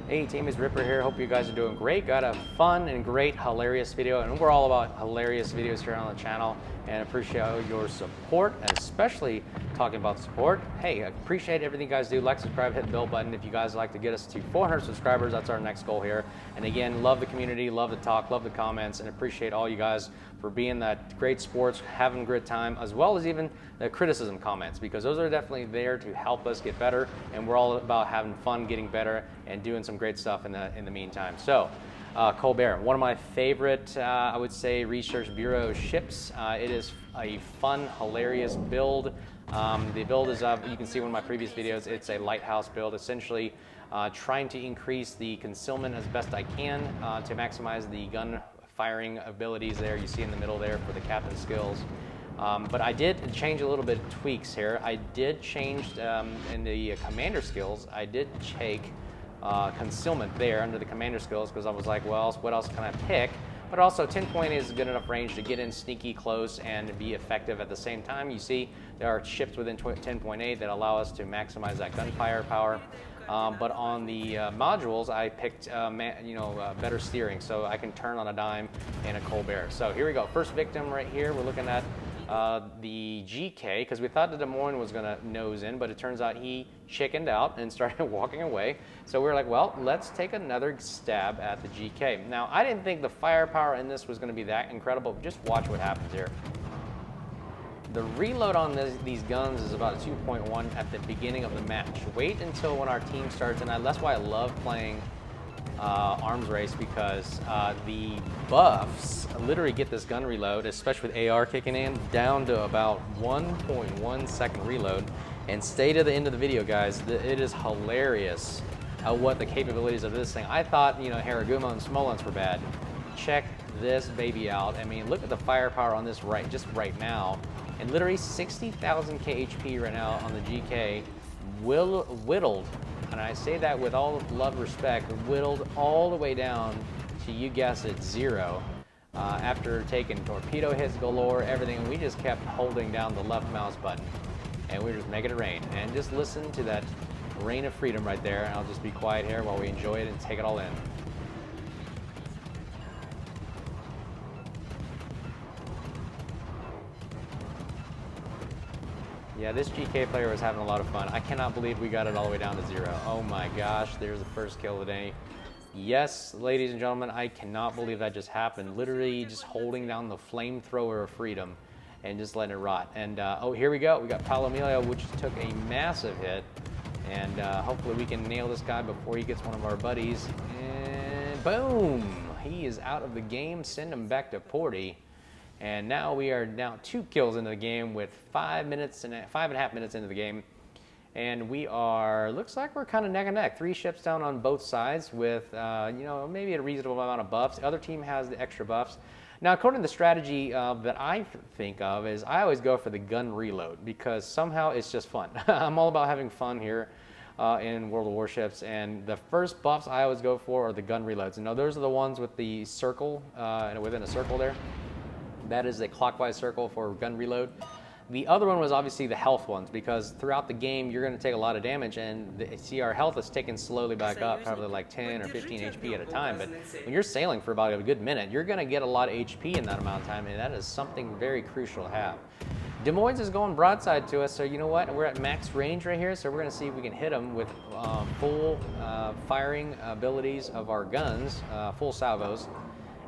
Hey team, it's Ripper here. Hope you guys are doing great. Got a fun and great hilarious video, and we're all about hilarious videos here on the channel, and appreciate your support, and especially talking about support. Hey, I appreciate everything you guys do. Like, subscribe, hit the bell button if you guys like to get us to 400 subscribers. That's our next goal here. And again, love the community, love the talk, love the comments, and appreciate all you guys for being that great sports, having a good time, as well as even the criticism comments, because those are definitely there to help us get better, and we're all about having fun, getting better, and doing some great stuff in the meantime. So, Colbert, one of my favorite, I would say, Research Bureau ships. It is a fun, hilarious build. The build is, you can see one of my previous videos, it's a lighthouse build, essentially trying to increase the concealment as best I can to maximize the gun firing abilities there. You see in the middle there for the captain's skills. But I did change a little bit of tweaks here. I did change in the commander skills, I did take concealment there under the commander skills, because I was like, well, what else can I pick? But also 10.8 is a good enough range to get in sneaky close and be effective at the same time. You see there are ships within 10.8 that allow us to maximize that gunfire power. But on the modules, I picked better steering, so I can turn on a dime in a Colbert. So here we go. First victim right here. We're looking at the GK, because we thought the Des Moines was going to nose in, but it turns out he chickened out and started walking away. So we were like, well, let's take another stab at the GK. Now, I didn't think the firepower in this was going to be that incredible. Just watch what happens here. The reload on these guns is about 2.1 at the beginning of the match. Wait until when our team starts, and that's why I love playing arms race, because the buffs literally get this gun reload, especially with AR kicking in, down to about 1.1 second reload, and stay to the end of the video, guys. It is hilarious what the capabilities of this thing. I thought, Haraguma and Smolensk were bad. Check this baby out. I mean, look at the firepower on this just right now. And literally 60,000 KHP right now on the GK, whittled, and I say that with all love and respect, whittled all the way down to, you guess it, 0. After taking torpedo hits galore, everything, we just kept holding down the left mouse button, and we were just making it rain. And just listen to that rain of freedom right there, and I'll just be quiet here while we enjoy it and take it all in. Yeah, this GK player was having a lot of fun. I cannot believe we got it all the way down to 0. Oh my gosh, there's the first kill of the day. Yes, ladies and gentlemen, I cannot believe that just happened. Literally just holding down the flamethrower of freedom and just letting it rot. And oh, here we go. We got Palomilio, which took a massive hit. And hopefully we can nail this guy before he gets one of our buddies. And boom! He is out of the game. Send him back to Porty. And now we are 2 kills into the game with 5.5 minutes into the game. And we are, looks like we're kind of neck and neck. 3 ships down on both sides with, maybe a reasonable amount of buffs. The other team has the extra buffs. Now, according to the strategy that I think of is I always go for the gun reload, because somehow it's just fun. I'm all about having fun here in World of Warships, and the first buffs I always go for are the gun reloads. And now those are the ones with the circle, within a circle there. That is a clockwise circle for gun reload. The other one was obviously the health ones, because throughout the game you're going to take a lot of damage, and see our health is taken slowly back up, probably like 10 or 15 HP at a time. But when you're sailing for about a good minute, you're going to get a lot of HP in that amount of time, and that is something very crucial to have. Des Moines is going broadside to us, so you know what? We're at max range right here, so we're going to see if we can hit them with full firing abilities of our guns, full salvos.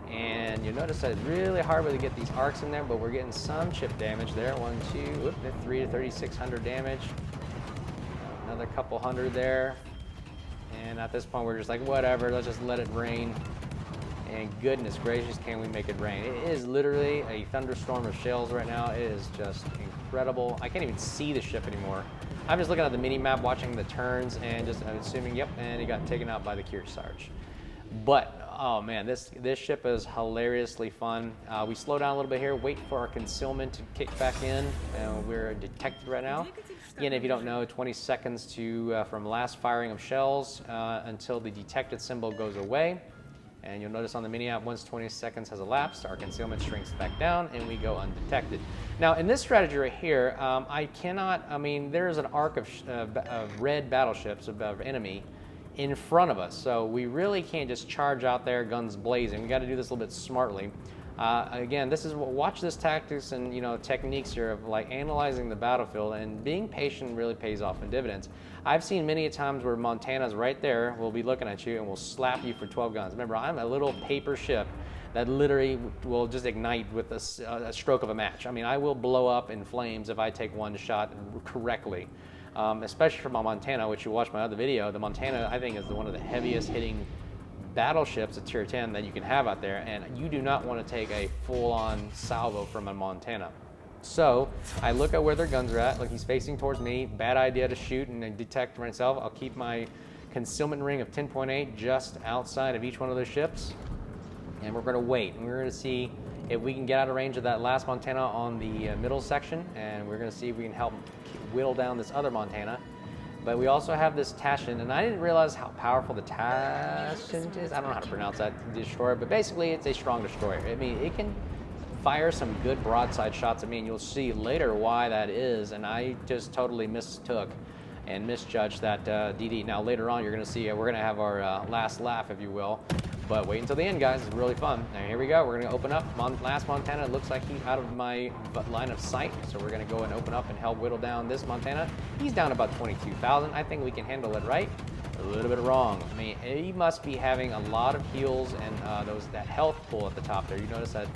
And you'll notice that it's really hard to get these arcs in there, but we're getting some chip damage there. 1, 2, 3 to 3,600 damage. Another couple hundred there. And at this point, we're just like, whatever, let's just let it rain. And goodness gracious, can we make it rain? It is literally a thunderstorm of shells right now. It is just incredible. I can't even see the ship anymore. I'm just looking at the mini-map, watching the turns, and just I'm assuming, yep, and he got taken out by the Kearsarge. But oh man, this ship is hilariously fun. We slow down a little bit here, wait for our concealment to kick back in, and we're detected right now. Again, if you don't know, 20 seconds to from last firing of shells until the detected symbol goes away. And you'll notice on the mini-app, once 20 seconds has elapsed, our concealment shrinks back down and we go undetected. Now, in this strategy right here, there is an arc of red battleships of enemy, in front of us. So we really can't just charge out there, guns blazing. We got to do this a little bit smartly. Again, this is watch this tactics and techniques here of like analyzing the battlefield, and being patient really pays off in dividends. I've seen many times where Montana's right there will be looking at you and will slap you for 12 guns. Remember, I'm a little paper ship that literally will just ignite with a stroke of a match. I mean, I will blow up in flames if I take one shot correctly. Especially for my Montana, which you watch my other video. The Montana, I think, is one of the heaviest hitting battleships at tier 10 that you can have out there, and you do not want to take a full-on salvo from a Montana. So I look at where their guns are at. Look, he's facing towards me. Bad idea to shoot and detect myself. I'll keep my concealment ring of 10.8 just outside of each one of those ships, and we're going to wait, and we're going to see if we can get out of range of that last Montana on the middle section, and we're going to see if we can help whittle down this other Montana. But we also have this Tashin, and I didn't realize how powerful the Tashin is. I don't know how to pronounce that destroyer, but basically it's a strong destroyer. I mean, it can fire some good broadside shots at me, and you'll see later why that is, and I just totally mistook and misjudged that DD. Now later on you're going to see we're going to have our last laugh, if you will. But wait until the end, guys. It's really fun. Now here we go. We're going to open up. Last Montana, it looks like he's out of my line of sight. So we're going to go and open up and help whittle down this Montana. He's down about 22,000. I think we can handle it right. A little bit wrong. I mean, he must be having a lot of heals and that health pool at the top there. You notice that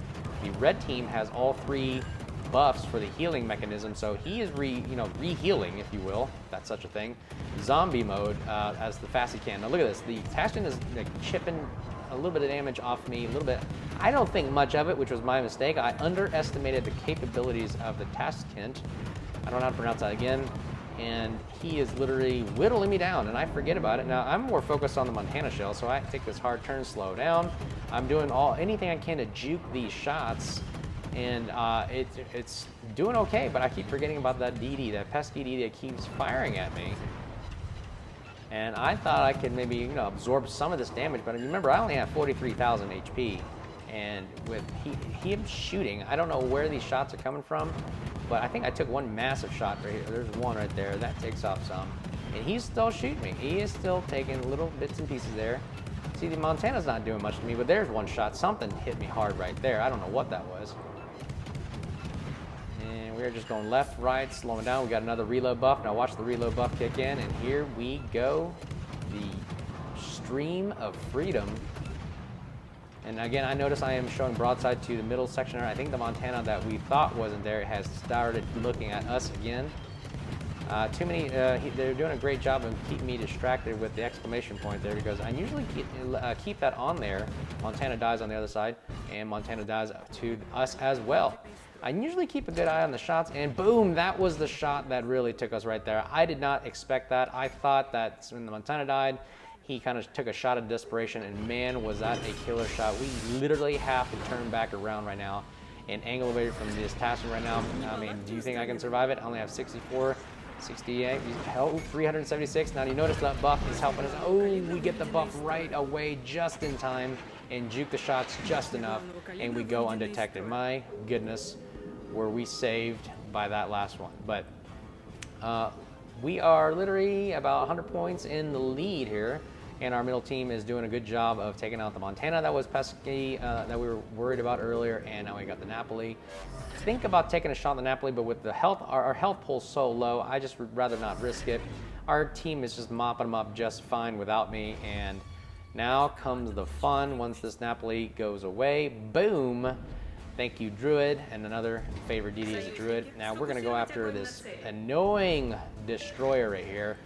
the red team has all 3 buffs for the healing mechanism, so he is re-healing, if you will, if that's such a thing, zombie mode as the fast he can. Now look at this. The Tashin is like chipping a little bit of damage off me, a little bit. I don't think much of it, which was my mistake. I underestimated the capabilities of the Taskin. I don't know how to pronounce that again. And he is literally whittling me down, and I forget about it. Now, I'm more focused on the Montana shell, so I take this hard turn, slow down. I'm doing anything I can to juke these shots, and it's doing okay, but I keep forgetting about that DD, that pesky DD that keeps firing at me. And I thought I could maybe, absorb some of this damage, but remember, I only have 43,000 HP. And with him shooting, I don't know where these shots are coming from, but I think I took one massive shot right here. There's one right there. That takes off some. And he's still shooting me. He is still taking little bits and pieces there. See, the Montana's not doing much to me, but there's one shot. Something hit me hard right there. I don't know what that was. We're just going left, right, slowing down. We got another reload buff. Now watch the reload buff kick in, and here we go. The stream of freedom. And again, I notice I am showing broadside to the middle section. I think the Montana that we thought wasn't there has started looking at us again. They're doing a great job of keeping me distracted with the exclamation point there, because I usually keep that on there. Montana dies on the other side, and Montana dies to us as well. I usually keep a good eye on the shots, and boom, that was the shot that really took us right there. I did not expect that. I thought that when the Montana died, he kind of took a shot of desperation, and man, was that a killer shot. We literally have to turn back around right now and angle away from this Tashin right now. I mean, do you think I can survive it? I only have 64, 68, 376. Now, you notice that buff is helping us. Oh, we get the buff right away just in time and juke the shots just enough, and we go undetected. My goodness, were we saved by that last one. But we are literally about 100 points in the lead here, and our middle team is doing a good job of taking out the Montana that was pesky, that we were worried about earlier, and now we got the Napoli. Think about taking a shot at the Napoli, but with the health, our health pool so low, I just would rather not risk it. Our team is just mopping them up just fine without me, and now comes the fun once this Napoli goes away. Boom! Thank you, Druid, and another favorite DD is a Druid. Now we're gonna go after this annoying destroyer right here.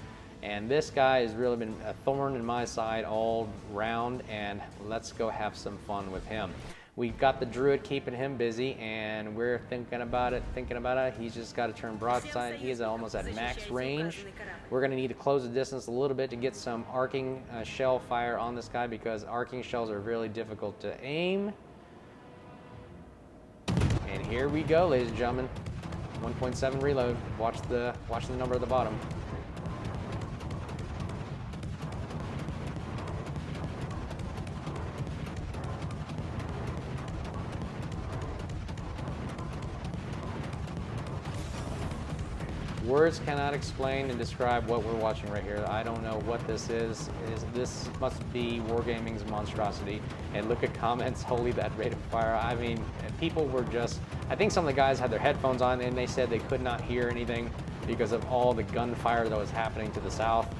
And this guy has really been a thorn in my side all round, and let's go have some fun with him. We've got the Druid keeping him busy, and we're thinking about it. He's just got to turn broadside. He is almost at max range. We're going to need to close the distance a little bit to get some arcing shell fire on this guy, because arcing shells are really difficult to aim. And here we go, ladies and gentlemen. 1.7 reload. Watch the number at the bottom. Words cannot explain and describe what we're watching right here. I don't know what this is. This must be Wargaming's monstrosity. And look at comments, holy, that rate of fire. I mean, people were just, I think some of the guys had their headphones on and they said they could not hear anything because of all the gunfire that was happening to the south.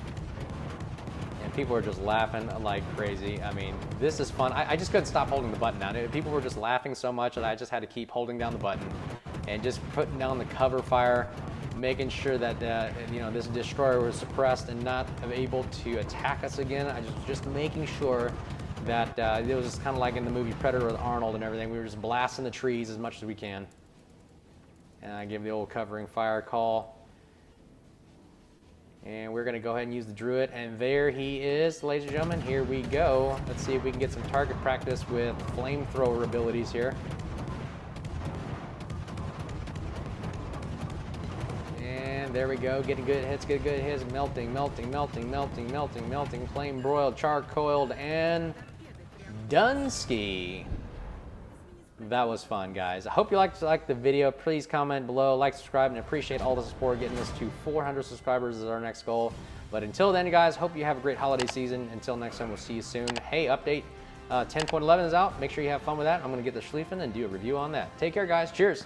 And people were just laughing like crazy. I mean, this is fun. I just couldn't stop holding the button down. People were just laughing so much that I just had to keep holding down the button and just putting down the cover fire, making sure that this destroyer was suppressed and not able to attack us again. I just making sure that it was just kind of like in the movie Predator with Arnold and everything. We were just blasting the trees as much as we can. And I give the old covering fire call. And we're going to go ahead and use the Druid. And there he is, ladies and gentlemen. Here we go. Let's see if we can get some target practice with flamethrower abilities here. And there we go. Getting good hits, melting, flame broiled, charcoaled, and Dunsky. That was fun, guys. I hope you liked the video. Please comment below, like, subscribe, and appreciate all the support. Getting us to 400 subscribers is our next goal. But until then, guys, hope you have a great holiday season. Until next time, we'll see you soon. Hey, update 10.11 is out. Make sure you have fun with that. I'm going to get the Schlieffen and do a review on that. Take care, guys. Cheers.